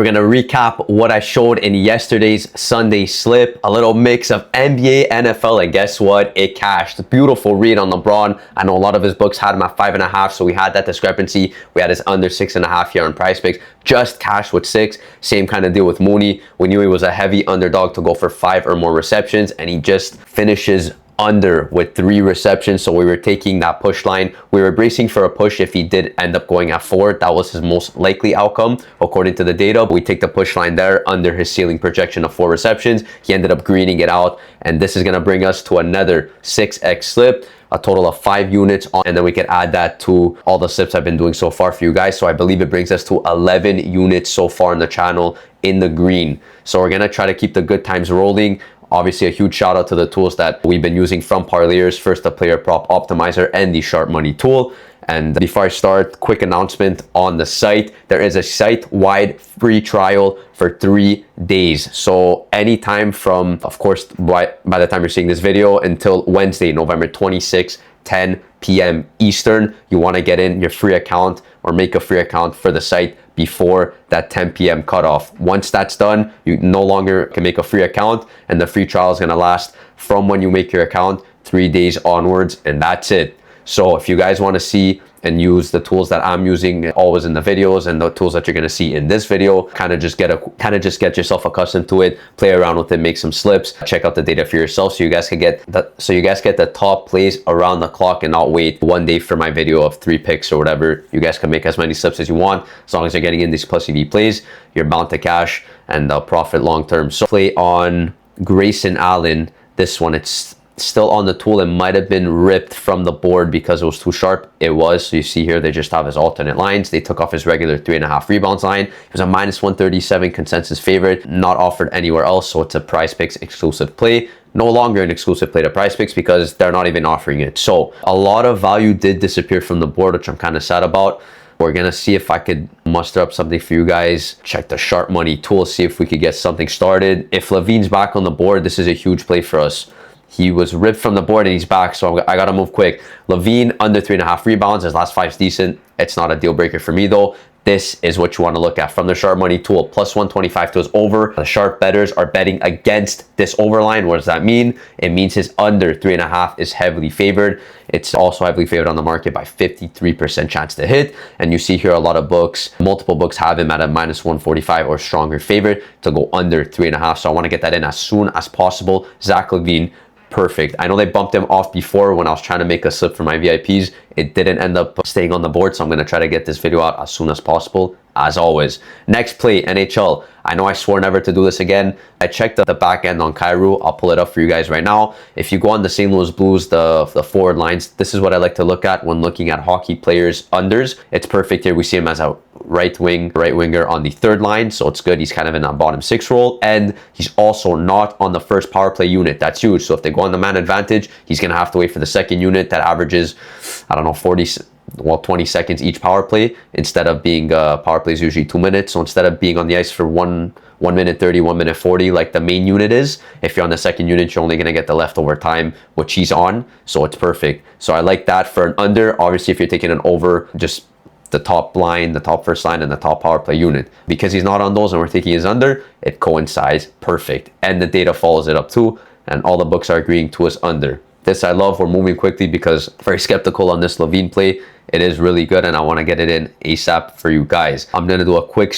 We're going to recap what I showed in yesterday's Sunday slip. A little mix of NBA, NFL, and guess what? It cashed. Beautiful read on LeBron. I know a lot of his books had him at 5.5, so we had that discrepancy. We had his under 6.5 here on PrizePicks. Just cashed with 6. Same kind of deal with Mooney. We knew he was a heavy underdog to go for 5 or more receptions, and he just finishes under with 3 receptions. So we were taking that push line. We were bracing for a push if he did end up going at 4. That was his most likely outcome according to the data. We take the push line there under his ceiling projection of 4 receptions. He ended up greening it out, and this is going to bring us to another 6x slip, a total of 5 units on, and then we can add that to all the slips I've been doing so far for you guys. So I believe it brings us to 11 units so far in the channel in the green. So we're going to try to keep the good times rolling. Obviously, a huge shout out to the tools that we've been using from Parlayers, first the Player Prop Optimizer and the Sharp Money tool. And before I start, quick announcement on the site. There is a site-wide free trial for 3 days. So anytime from, of course, by the time you're seeing this video until Wednesday, November 26th, 10 p.m. Eastern, you want to get in your free account or make a free account for the site before that 10 p.m. cutoff. Once that's done, you no longer can make a free account, and the free trial is going to last from when you make your account 3 days onwards, and that's it. So if you guys want to see and use the tools that I'm using always in the videos and the tools that you're going to see in this video, kind of just get yourself accustomed to it, play around with it, make some slips, check out the data for yourself so you guys can get the top plays around the clock and not wait 1 day for my video of 3 picks or whatever. You guys can make as many slips as you want. As long as you're getting in these plus EV plays, you're bound to cash and profit long term. So play on Grayson Allen. This one, it's still on the tool. It might have been ripped from the board because it was too sharp. It was. So you see here, they just have his alternate lines. They took off his regular 3.5 rebounds line. It was a minus 137 consensus favorite, not offered anywhere else. So it's a PrizePicks exclusive play. No longer an exclusive play to PrizePicks because they're not even offering it. So a lot of value did disappear from the board, which I'm kind of sad about. We're going to see if I could muster up something for you guys. Check the Sharp Money tool, see if we could get something started. If Levine's back on the board, this is a huge play for us. He was ripped from the board and he's back, so I got to move quick. Levine, under 3.5 rebounds. His last 5 is decent. It's not a deal breaker for me, though. This is what you want to look at from the Sharp Money tool. Plus 125 to his over. The sharp bettors are betting against this over line. What does that mean? It means his under 3.5 is heavily favored. It's also heavily favored on the market by 53% chance to hit. And you see here a lot of books, multiple books have him at a minus 145 or stronger favorite to go under 3.5. So I want to get that in as soon as possible. Zach LaVine, perfect. I know they bumped him off before when I was trying to make a slip for my VIPs. It didn't end up staying on the board, so I'm going to try to get this video out as soon as possible, as always. Next play, NHL. I know I swore never to do this again. I checked the back end on Cairo. I'll pull it up for you guys right now. If you go on the St. Louis Blues, the forward lines, this is what I like to look at when looking at hockey players' unders. It's perfect here. We see him as a right winger on the 3rd line, so it's good. He's kind of in that bottom 6 role, and he's also not on the first power play unit. That's huge. So if they go on the man advantage, he's going to have to wait for the second unit that averages, I don't know, 20 seconds each power play, instead of being power plays usually 2 minutes. So instead of being on the ice for 1 minute 30, 1 minute 40 like the main unit is, if you're on the second unit, you're only going to get the leftover time, which he's on. So it's perfect. So I like that for an under. Obviously, if you're taking an over, just the top line, the top first line, and the top power play unit. Because he's not on those and we're taking his under, it coincides perfect. And the data follows it up too, and all the books are agreeing to his under. This I love. We're moving quickly because I'm very skeptical on this Levine play. It is really good and I want to get it in ASAP for you guys. I'm going to do a quick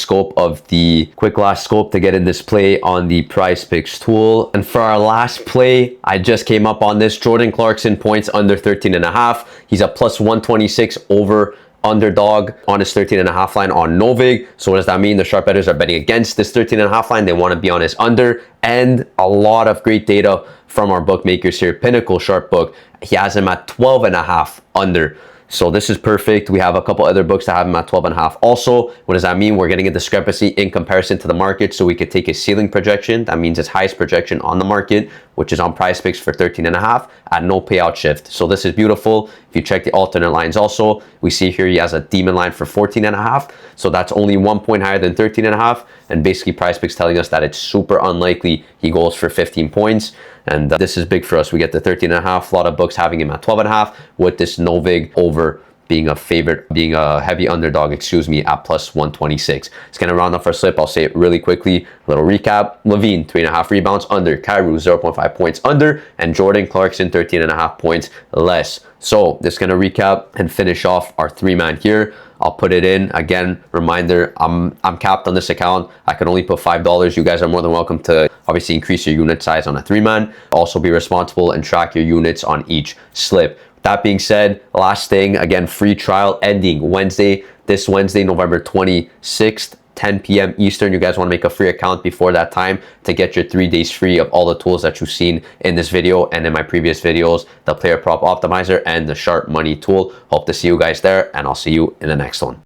last scope to get in this play on the PrizePicks tool. And for our last play, I just came up on this. Jordan Clarkson points under 13.5. He's a plus 126 over underdog on his 13.5 line on NOV. So what does that mean? The sharp bettors are betting against this 13.5 line. They want to be on his under, and a lot of great data from our bookmakers here. Pinnacle Sharp Book, he has him at 12.5 under. So this is perfect. We have a couple other books that have him at 12.5. Also, what does that mean? We're getting a discrepancy in comparison to the market. So we could take his ceiling projection. That means his highest projection on the market, which is on PrizePicks for 13.5 at no payout shift. So this is beautiful. If you check the alternate lines also, we see here he has a demon line for 14.5. So that's only 1 point higher than 13.5. And basically PrizePicks telling us that it's super unlikely he goes for 15 points. And this is big for us. We get the 13.5. A lot of books having him at 12.5 with this NOV over being a favorite, being a heavy underdog, excuse me, at plus 126. It's going to round off our slip. I'll say it really quickly. A little recap. Levine, 3.5 rebounds under. Kyrie, 0.5 points under. And Jordan Clarkson, 13.5 points less. So this is going to recap and finish off our 3-man here. I'll put it in. Again, reminder, I'm capped on this account. I can only put $5. You guys are more than welcome to obviously increase your unit size on a 3-man. Also be responsible and track your units on each slip. That being said, last thing, again, free trial ending Wednesday, this Wednesday, November 26th. 10 p.m. Eastern. You guys want to make a free account before that time to get your 3 days free of all the tools that you've seen in this video and in my previous videos, the player prop optimizer and the sharp money tool. Hope to see you guys there, and I'll see you in the next one.